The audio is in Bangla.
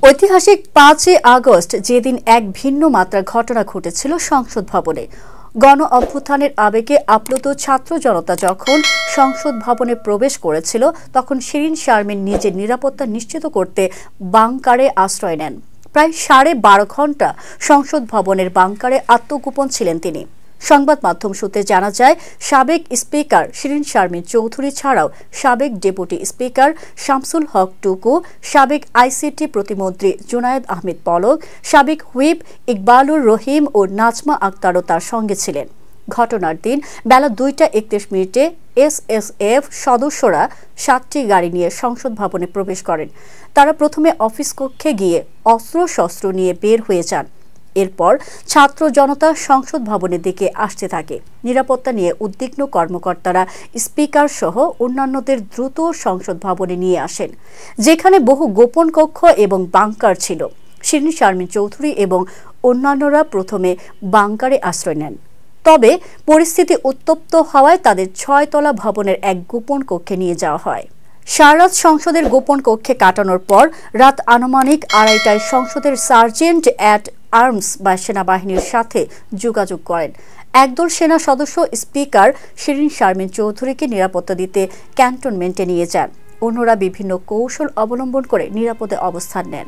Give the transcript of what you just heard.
ঐতিহাসিক ৫ই আগস্ট যেদিন এক ভিন্ন মাত্রার ঘটনা ঘটেছিল সংসদ ভবনে। গণ অভ্যুত্থানের আবেগে আপ্লুত ছাত্র জনতা যখন সংসদ ভবনে প্রবেশ করেছিল, তখন শিরিন শারমিন নিজের নিরাপত্তা নিশ্চিত করতে বাংকারে আশ্রয় নেন। প্রায় ১২.৫ ঘণ্টা সংসদ ভবনের বাংকারে আত্মগোপন ছিলেন তিনি। সংবাদ মাধ্যম সূত্রে জানা যায়, সাবেক স্পিকার শিরিন শারমিন চৌধুরী ছাড়াও সাবেক ডেপুটি স্পিকার শামসুল হক টুকু, সাবেক আইসিটি প্রতিমন্ত্রী জুনায়েদ আহমেদ পলক, সাবেক হুইপ ইকবালুর রহিম ও নাজমা আক্তারও তার সঙ্গে ছিলেন। ঘটনার দিন বেলা ২টা ৩১ এসএসএফ সদস্যরা ৭টি গাড়ি নিয়ে সংসদ ভবনে প্রবেশ করেন। তারা প্রথমে অফিস কক্ষে গিয়ে অস্ত্রশস্ত্র নিয়ে বের হয়ে যান। এরপর ছাত্র জনতা সংসদ ভবনের দিকে আসতে থাকে। নিরাপত্তা নিয়ে উদ্বিগ্ন কর্মকর্তারা স্পিকার সহ অন্যান্যদের দ্রুত সংসদ ভবনে নিয়ে আসেন, যেখানে বহু গোপন কক্ষ এবং বাংকার ছিল। শিরিন শারমিন চৌধুরী এবং অন্যান্যরা প্রথমে বাংকারে আশ্রয় নেন, তবে পরিস্থিতি উত্তপ্ত হওয়ায় তাদের ৬ তলা ভবনের এক গোপন কক্ষে নিয়ে যাওয়া হয়। সারারাত সংসদের গোপন কক্ষে কাটানোর পর রাত আনুমানিক ২:৩০টায় সংসদের সার্জেন্ট অ্যাট আর্মস বা সেনাবাহিনীর সাথে যোগাযোগ করেন। একদল সেনা সদস্য স্পিকার শিরিন শারমিন চৌধুরীকে নিরাপত্তা দিতে ক্যান্টনমেন্টে নিয়ে যান। অন্যরা বিভিন্ন কৌশল অবলম্বন করে নিরাপদে অবস্থান নেন।